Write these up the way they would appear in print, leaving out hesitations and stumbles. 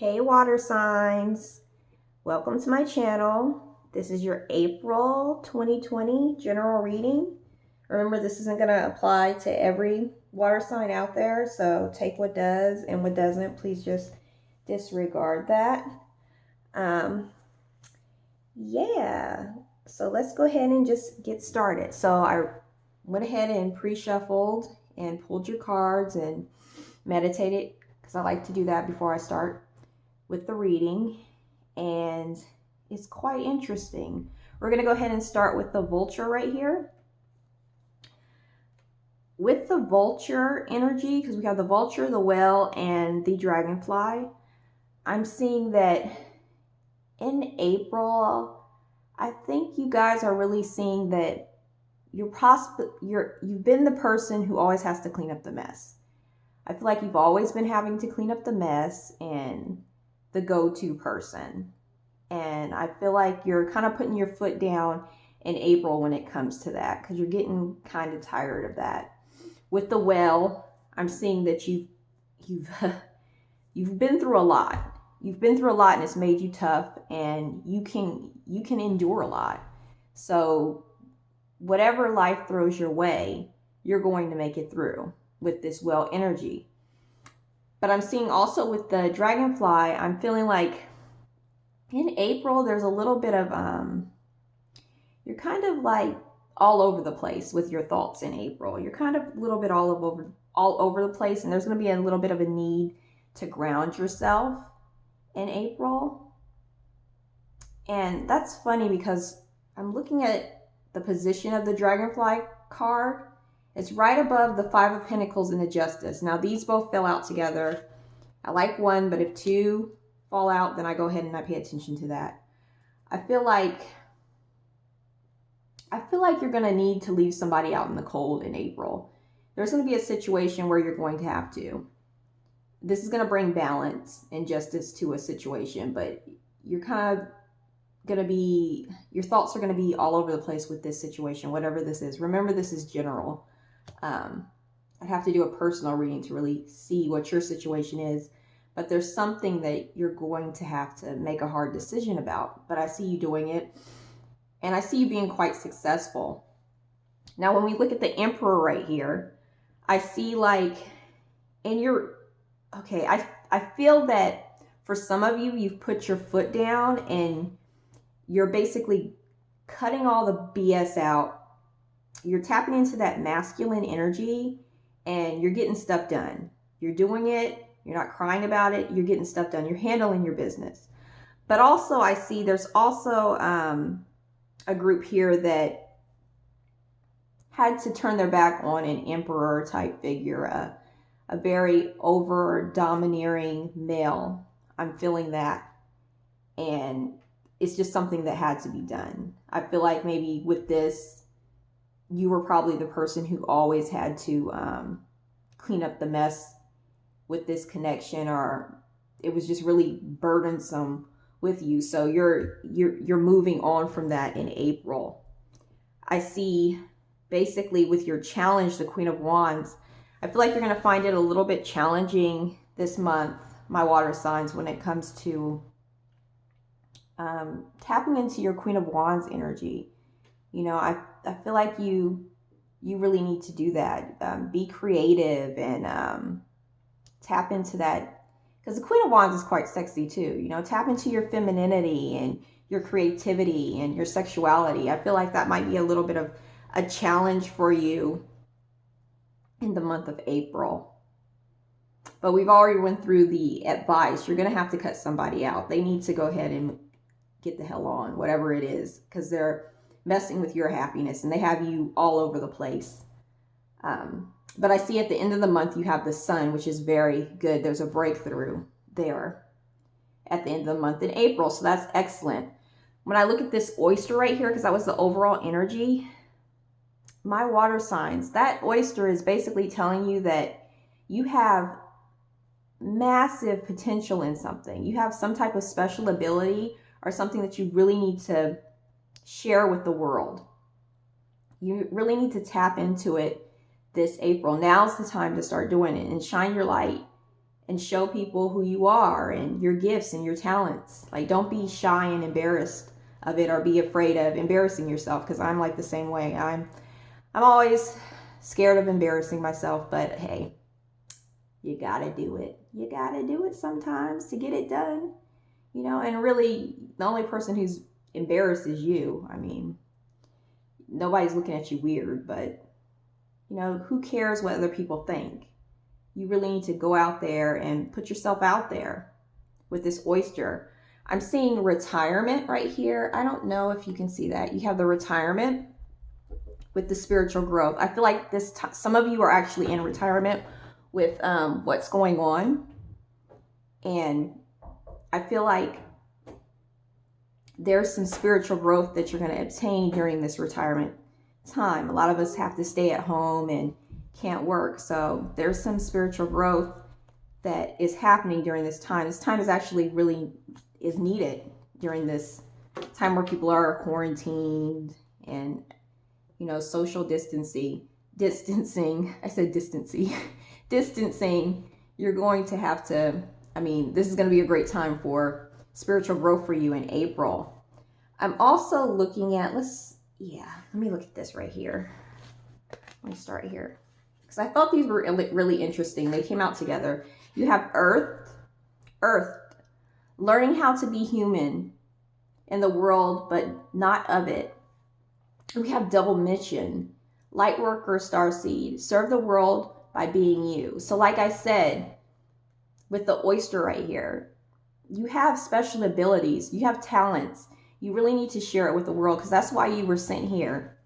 Hey water signs, welcome to my channel. This is your April 2020 general reading. Remember, this isn't going to apply to every water sign out there, so take what does and what doesn't. Please just disregard that. Yeah, so let's go ahead and just get started. So I went ahead and pre-shuffled and pulled your cards and meditated, because I like to do that before I start with the reading, and it's quite interesting. We're going to go ahead and start with the vulture right here. With the vulture energy, because we have the vulture, the whale, and the dragonfly, I'm seeing that in April, I think you guys are really seeing that you've been the person who always has to clean up the mess. I feel like you've always been having to clean up the mess and the go-to person. And I feel like you're kind of putting your foot down in April when it comes to that, because you're getting kind of tired of that. With the whale, I'm seeing that you've been through a lot. You've been through a lot, and it's made you tough, and you can endure a lot. So whatever life throws your way, you're going to make it through with this whale energy. But I'm seeing also with the dragonfly, I'm feeling like in April, there's a little bit of, you're kind of like all over the place with your thoughts in April. You're kind of a little bit all over the place, and there's going to be a little bit of a need to ground yourself in April. And that's funny because I'm looking at the position of the dragonfly card. It's right above the Five of Pentacles and the Justice. Now, these both fell out together. I like one, but if two fall out, then I go ahead and I pay attention to that. I feel like you're going to need to leave somebody out in the cold in April. There's going to be a situation where you're going to have to. This is going to bring balance and justice to a situation, but you're kind of going to be, your thoughts are going to be all over the place with this situation, whatever this is. Remember, this is general. I'd have to do a personal reading to really see what your situation is, but there's something that you're going to have to make a hard decision about. But I see you doing it, and I see you being quite successful. Now, when we look at the Emperor right here, I see like, and I feel that for some of you, you've put your foot down and you're basically cutting all the BS out. You're tapping into that masculine energy and you're getting stuff done. You're doing it. You're not crying about it. You're getting stuff done. You're handling your business. But also I see there's also a group here that had to turn their back on an emperor type figure, a very over domineering male. I'm feeling that. And it's just something that had to be done. I feel like maybe with this, you were probably the person who always had to clean up the mess with this connection, or it was just really burdensome with you. So you're moving on from that in April. I see basically with your challenge, the Queen of Wands, I feel like you're going to find it a little bit challenging this month, my water signs, when it comes to tapping into your Queen of Wands energy. You know, I feel like you really need to do that. Be creative and tap into that, because the Queen of Wands is quite sexy too. You know, tap into your femininity and your creativity and your sexuality. I feel like that might be a little bit of a challenge for you in the month of April. But we've already went through the advice. You're going to have to cut somebody out. They need to go ahead and get the hell on, whatever it is, because they're messing with your happiness and they have you all over the place. But I see at the end of the month, you have the Sun, which is very good. There's a breakthrough there at the end of the month in April. So that's excellent. When I look at this oyster right here, because that was the overall energy, my water signs, that oyster is basically telling you that you have massive potential in something. You have some type of special ability or something that you really need to share with the world. You really need to tap into it this April. Now's the time to start doing it and shine your light and show people who you are and your gifts and your talents. Like, don't be shy and embarrassed of it or be afraid of embarrassing yourself, because I'm like the same way. I'm always scared of embarrassing myself, but hey, you gotta do it. You gotta do it sometimes to get it done, you know. And really, the only person who's embarrassed is you. I mean, nobody's looking at you weird, but you know, who cares what other people think? You really need to go out there and put yourself out there with this oyster. I'm seeing retirement right here. I don't know if you can see that. You have the retirement with the spiritual growth. I feel like some of you are actually in retirement with what's going on. And I feel like there's some spiritual growth that you're going to obtain during this retirement time. A lot of us have to stay at home and can't work. So there's some spiritual growth that is happening during this time. This time is actually really is needed during this time where people are quarantined and, you know, social distancing. I said distancing. Distancing. You're going to have to, I mean, this is going to be a great time for spiritual growth for you in April. I'm also looking at, let me look at this right here. Let me start here, because I thought these were really interesting. They came out together. You have Earth, learning how to be human in the world, but not of it. We have double mission, light worker, starseed, serve the world by being you. So like I said, with the oyster right here, you have special abilities, you have talents. You really need to share it with the world, because that's why you were sent here.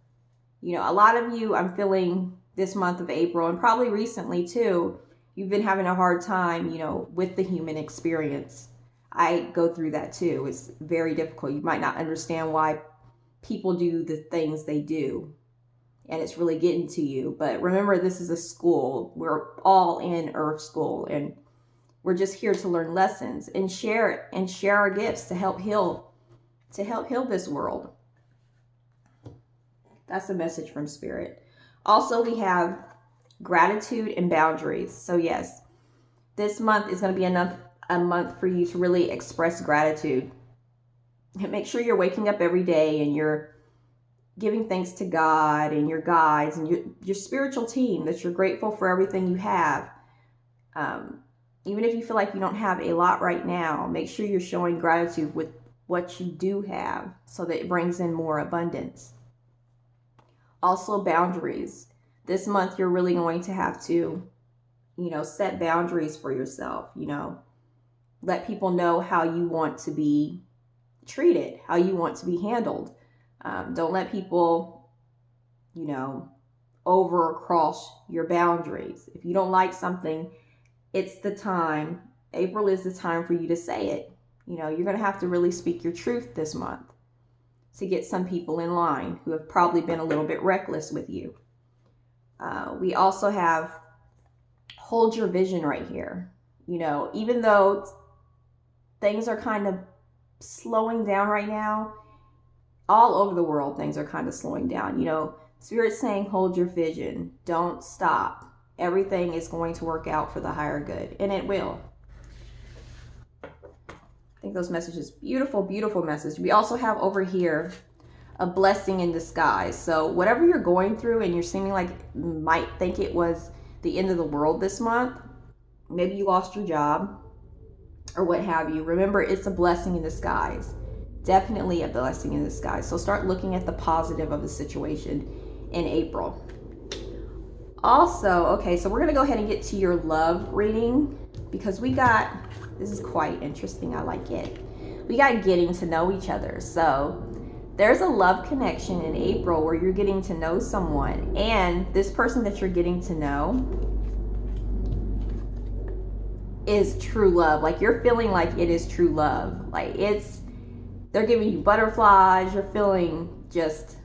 You know, a lot of you, I'm feeling this month of April, and probably recently too, you've been having a hard time, you know, with the human experience. I go through that too. It's very difficult. You might not understand why people do the things they do, and it's really getting to you. But remember, this is a school. We're all in Earth School, and we're just here to learn lessons and share our gifts to help heal this world. That's a message from Spirit. Also, we have gratitude and boundaries. So yes, this month is going to be a month for you to really express gratitude. Make sure you're waking up every day and you're giving thanks to God and your guides and your spiritual team, that you're grateful for everything you have. Even if you feel like you don't have a lot right now, make sure you're showing gratitude with what you do have, so that it brings in more abundance. Also, boundaries. This month, you're really going to have to, you know, set boundaries for yourself. You know, let people know how you want to be treated, how you want to be handled. Don't let people, you know, overcross your boundaries. If you don't like something, it's the time. April is the time for you to say it. You know, you're going to have to really speak your truth this month to get some people in line who have probably been a little bit reckless with you. We also have hold your vision right here. You know, even though things are kind of slowing down right now, all over the world, things are kind of slowing down. You know, Spirit's saying hold your vision. Don't stop. Everything is going to work out for the higher good, and it will. I think those messages, beautiful, beautiful message. We also have over here a blessing in disguise. So whatever you're going through and you're seeming like you might think it was the end of the world this month, maybe you lost your job or what have you, remember, it's a blessing in disguise. Definitely a blessing in disguise. So start looking at the positive of the situation in April. Also, okay, so we're going to go ahead and get to your love reading, because this is quite interesting. I like it. We got getting to know each other. So there's a love connection in April where you're getting to know someone, and this person that you're getting to know is true love. Like, you're feeling like it is true love. Like, they're giving you butterflies. You're feeling just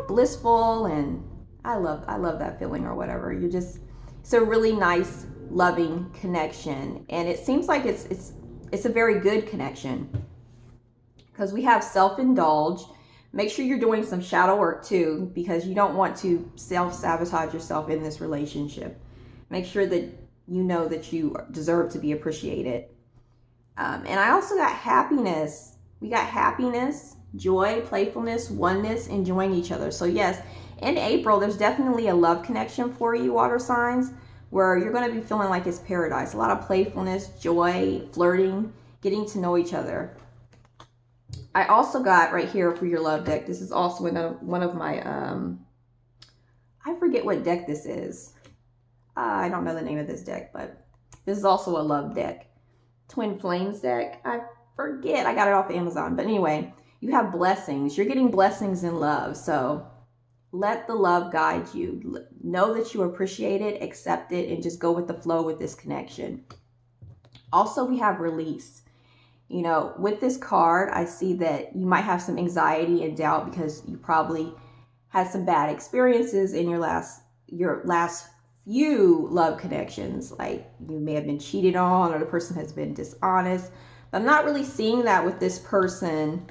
blissful, and I love that feeling, or whatever. It's a really nice, loving connection, and it seems like it's a very good connection, because we have self-indulge. Make sure you're doing some shadow work too, because you don't want to self-sabotage yourself in this relationship. Make sure that you know that you deserve to be appreciated. And I also got happiness. We got happiness, joy, playfulness, oneness, enjoying each other. So yes, in April, there's definitely a love connection for you, water signs, where you're going to be feeling like it's paradise. A lot of playfulness, joy, flirting, getting to know each other. I also got right here for your love deck. This is also one of my, I forget what deck this is. I don't know the name of this deck, but this is also a love deck. Twin Flames deck. I forget. I got it off Amazon. But anyway, you have blessings. You're getting blessings in love. So let the love guide you. Know that you appreciate it, accept it, and just go with the flow with this connection. Also, we have release. You know, with this card, I see that you might have some anxiety and doubt because you probably had some bad experiences in your last few love connections. Like you may have been cheated on or the person has been dishonest. But I'm not really seeing that with this person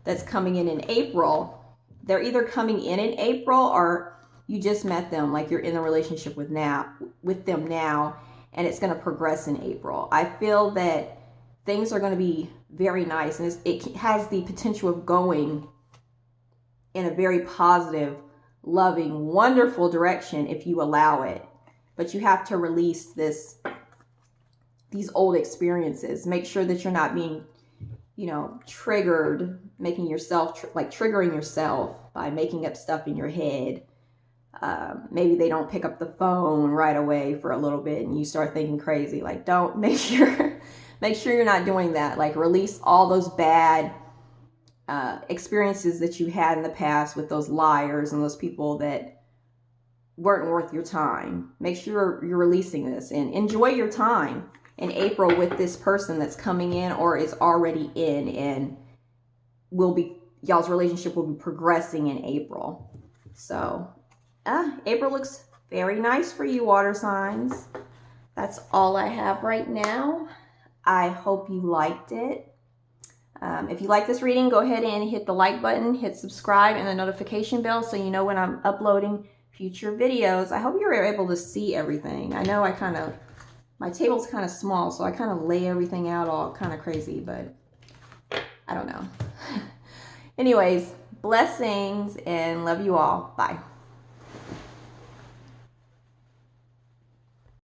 that's coming in April. They're either coming in April or you just met them, like you're in a relationship with them now, and it's going to progress in April. I feel that things are going to be very nice, and it has the potential of going in a very positive, loving, wonderful direction if you allow it. But you have to release these old experiences. Make sure that you're not being, you know, triggered, making yourself, triggering yourself by making up stuff in your head. Maybe they don't pick up the phone right away for a little bit and you start thinking crazy. Like, don't, make sure you're not doing that. Like, release all those bad experiences that you had in the past with those liars and those people that weren't worth your time. Make sure you're releasing this and enjoy your time in April with this person that's coming in or is already in, and y'all's relationship will be progressing in April. So April looks very nice for you, water signs. That's all I have right now. I hope you liked it. If you like this reading, go ahead and hit the like button, hit subscribe and the notification bell so you know when I'm uploading future videos. I hope you're able to see everything. I know my table's kind of small, so I kind of lay everything out all kind of crazy, but I don't know. Anyways, blessings and love you all. Bye.